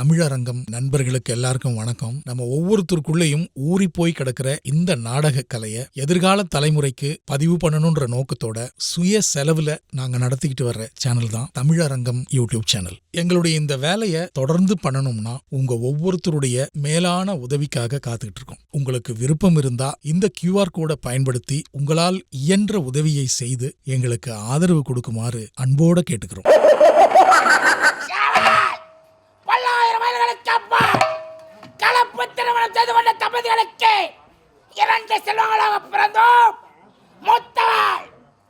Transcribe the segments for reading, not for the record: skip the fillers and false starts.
தமிழரங்கம் நண்பர்களுக்கு எல்லாருக்கும் வணக்கம். நம்ம ஒவ்வொருத்தருக்குள்ளேயும் ஊறி போய் கிடக்கிற இந்த நாடக கலையை எதிர்கால தலைமுறைக்கு பதிவு பண்ணணும்ன்ற நோக்கத்தோட சுய செலவுல நாங்க நடத்திக்கிட்டு வர்ற சேனல் தான் தமிழரங்கம் யூடியூப் சேனல். எங்களுடைய இந்த வேலையை தொடர்ந்து பண்ணணும்னா உங்க ஒவ்வொருத்தருடைய மேலான உதவிக்காக காத்துக்கிட்டு இருக்கோம். உங்களுக்கு விருப்பம் இருந்தா இந்த QR கோடை பயன்படுத்தி உங்களால் இயன்ற உதவியை செய்து எங்களுக்கு ஆதரவு கொடுக்குமாறு அன்போட கேட்டுக்கிறோம். கலப்பு திருமணம் செய்து கொண்ட தம்பதிகளுக்கு 2 செல்வங்களாக பிறந்தோம். மூத்தவள்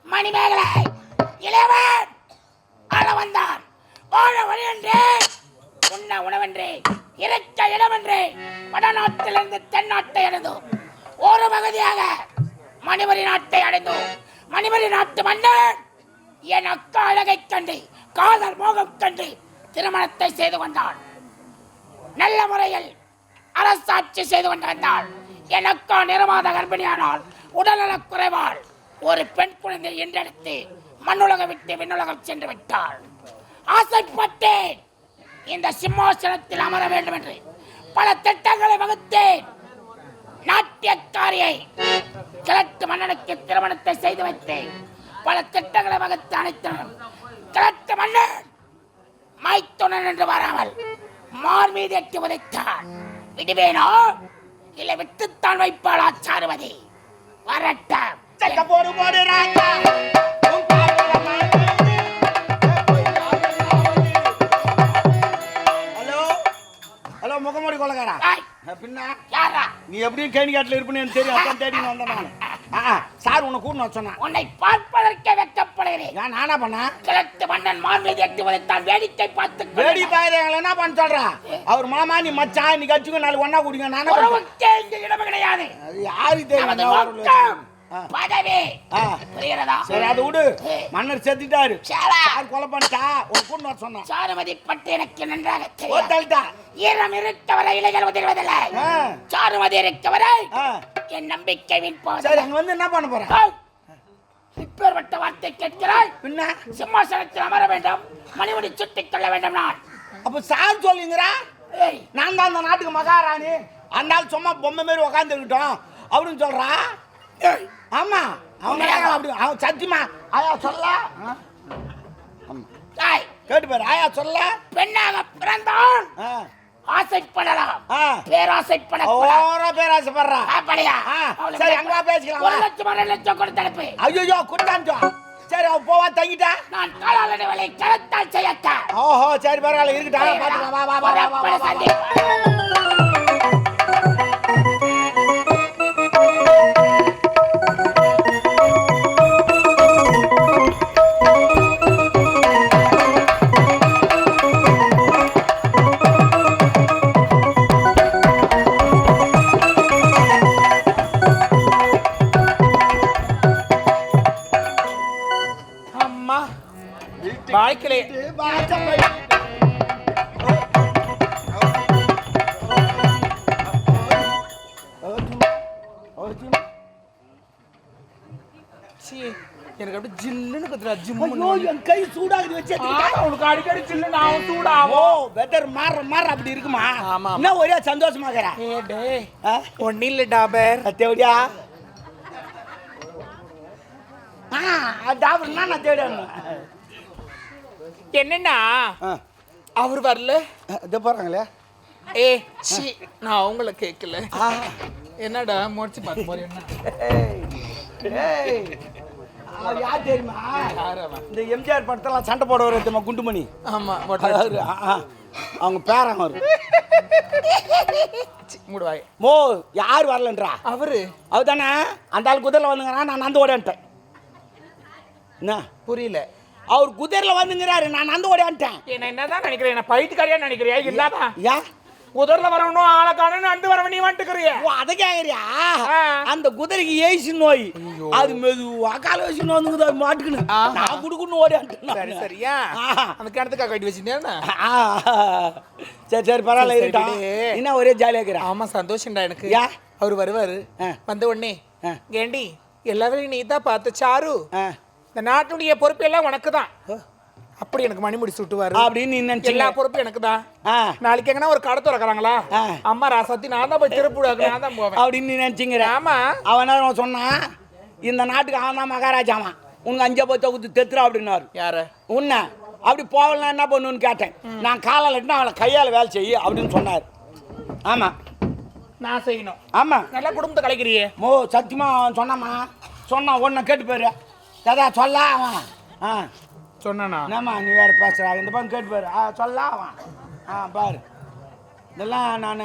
மணிமேகலை, இளையவன் ஆளவந்தான். வாழ வழியன்றே, உண்ண உணவன்றே, இருக்க இடமன்றே, வடநாட்டிலிருந்து தென்னாட்டை அடைந்தோம். ஒரு பகுதியாக மணிமரி நாட்டை அடைந்தோம். மணிமரி நாட்டு மன்னன் என் அக்கா அழகை கண்டு காதல் மோகம் கண்டு திருமணத்தை செய்து கொண்டான். நல்ல முறையில் அரசாட்சி செய்து கொண்டிருந்தாள். எனக்கா நிறமாத கர்ப்பிணியானால் உடல்நலக் குறைவால் ஒரு பெண் குழந்தை என்றெடுத்து மண்ணுலகம் விட்டு விண்ணுலகம் சென்று விட்டாள். ஆசைப்பட்டேன் இந்த சிம்மாசனத்தில் அமர வேண்டும் என்று பல திட்டங்களை வகுத்தேன். நாட்டியக்காரியை கிழட்டு மன்னனுக்கு திருமணத்தை செய்து வைத்தேன். பல திட்டங்களை வகுத்து அனைத்தனும் கிழட்டு மன்னன் மைத்துணன் என்று வராமல் மார் மீது எட்டி உதைத்தான். விடுவேனோ இல்லை விட்டுத்தான் வைப்பாளா சாருவதி? வரட்டும். ஹலோ முகமூடி கொள்ளக்காரா, பின்ன நீ எப்படியும் கேணி காட்டில் இருப்பேன்னு தெரியும். அதான் தேடி வந்தேன் நான். சார் உன்னை கூட்டு சொன்னா உன்னை பார்ப்பதற்கே வெட்கப்படுகிறேன். ஏன் நானா பண்ண? கிழட்டு மன்னன் மார் மீது எட்டி உதைத்தான். வேடிக்கை பார்த்து வேடி பாருங்க. என்ன பண்ண சொல்றா? அவர் மாமா நீ மச்சான், நீ கட்சிக்கு நாலு ஒன்னா குடிங்க. நானே இங்க இடம் கிடையாது. யாரு தெரியும்? பதவி புரிகிறதா? சரி அதை விடு. மன்னர் செத்துட்டாரு, சார் கொலை பண்ணிட்டா. ஒரு கூண்டு சொன்னா சாருமதி பட்டு எனக்கு நன்றாக தெரியும். ஈரம் இருக்கவரை இலைகள் உதிர்வதில்லை. சாருமதி இருக்கவரை என் நம்பிக்கை வீண்போது. சரி அங்க வந்து என்ன பண்ண போற? இப்பேற்பட்ட வார்த்தை கேட்கிறாய். பின்ன சிம்மாசனத்தில் அமர வேண்டும், மணிமுடி சுட்டிக் கொள்ள வேண்டும். நான் அப்ப சார் சொல்லுங்கிறா நான் தான் அந்த நாட்டுக்கு மகாராணி, அந்த சும்மா பொம்மை மாரி உக்காந்து இருக்கட்டும் அப்படின்னு சொல்றா. ஆமா அவங்க அப்படி சத்தியமா ஆயா சொல்ல கேட்டு பாரு. ஆயா சொல்ல பெண்ணாக பிறந்தான் ஆசைப்படலாம், பேராசைப்படலாம். பேராசைப்படுறா அப்படியா? சரி அங்க பேசிக்கலாம். 1 லட்சம் 2 லட்சம் கொடுத்து அனுப்பு. ஐயோ கொடுத்தாஞ்சோ. சரி அவ போவா தங்கிட்டா. நான் காலாளனை வேலை கலத்தால் செய்யட்டா. ஓஹோ சரி பரவாயில்ல இருக்கட்டும். பாத்துக்கலாம். வா வா வா வா. வாழ்க்கையிலே எனக்கு அப்படி ஜில்லுன்னு குத்துறா. ஜிம்மு என் கை சூடாகுது வச்சு உனக்கு அடிக்கடி ஜில்லுன்னு ஆகும் சூடாகும். வெதர் மாற அப்படி இருக்குமா? ஆமா என்ன ஒரே சந்தோஷமாகறா. ஒன்னும் இல்லை டாபர் தேவடியா. டாபர் நான் தேடி என்னன்னா அவர் வரல. இதை போறாங்களே. நான் அவங்கள கேட்கல. என்னடா முடிச்சு பார்த்து போற? என்ன யார் தெரியுமா? இந்த எம்ஜிஆர் படத்தெல்லாம் சண்டை போட வர தெரியுமா குண்டுமணி? ஆமா அவங்க பேரன் வரும். மூடுவாய் மோ யார் வரலன்றா? அவர் தானே அந்த ஆள் குதிரையில் வந்துங்கிறா. நான் நந்து ஓடன்ட்டேன். என்ன புரியல? அவர் குதிரையில் வந்துங்கிறாரு, நான் நந்து ஓடியான்ட்டேன். என்னதான் நினைக்கிறேன்? என்ன பயிற்சிக்காரியா நினைக்கிறியா? இல்லாதா ஏன் குதிரையில வரணும் ஆளை காணும் நண்டு வரவன் நீ வந்துக்கிறியா? அதை கேட்கறியா? அந்த குதிரைக்கு ஏசி நோய், அது மெதுவா கால வச்சு வந்துங்குது. அது மாட்டுக்குன்னு நான் குடுக்குன்னு ஓடியான்ட்டேன். சரி சரியா அந்த கிணத்துக்கா கட்டி வச்சுட்டேன். சரி சரி பரவாயில்ல இருக்கட்டும். என்ன ஒரே ஜாலியாக இருக்கிறேன். ஆமா சந்தோஷம்டா எனக்கு. அவர் வருவாரு. வந்த உடனே கேண்டி எல்லாரையும் நீ தான் பார்த்து சாரு, இந்த நாட்டுடைய பொறுப்பு எல்லாம் உனக்கு தான். அப்படி எனக்கு மணிமுடி சுட்டுவாரு அப்படின்னு நீ நினைச்சீங்க. எல்லா பொறுப்பும் எனக்கு தான். ஆ, நாளைக்கு எங்கன்னா ஒரு கடை திறக்கிறாங்களா, ஆ. அம்மா ராசாத்தி நான் தான் போய் திருப்பூடாக்கு நான் தான் போவேன். அப்படின்னு நீ நினைச்சிங்கிற. ஆமா. அவன் சொன்னான், இந்த நாட்டுக்கு அவன் தான் மகாராஜாவான், உங்க 5 பத்த ஊத்து தெத்துறா அப்படின்னாரு. யாரு? உன்ன அப்படி போகலாம் என்ன பண்ணுன்னு கேட்டேன். நான் காலால் எட்டுனா அவளை கையால் வேலை செய்ய அப்படின்னு சொன்னார். ஆமா நான் செய்யணும். ஆமா, நல்லா குடும்பத்தை கலைக்கிறியே. சத்தியமா அவன் சொன்னாமா, சொன்னான் ஒன்றை கேட்டு போயிரு. ஏதா சொல்ல அவன். ஆ சொன்னானா? என்னம்மா நீ வேறு பேசுகிறா, இந்த பக்கம் கேட்டு போயிரு. சொல்ல அவன். பாரு இதெல்லாம் நான்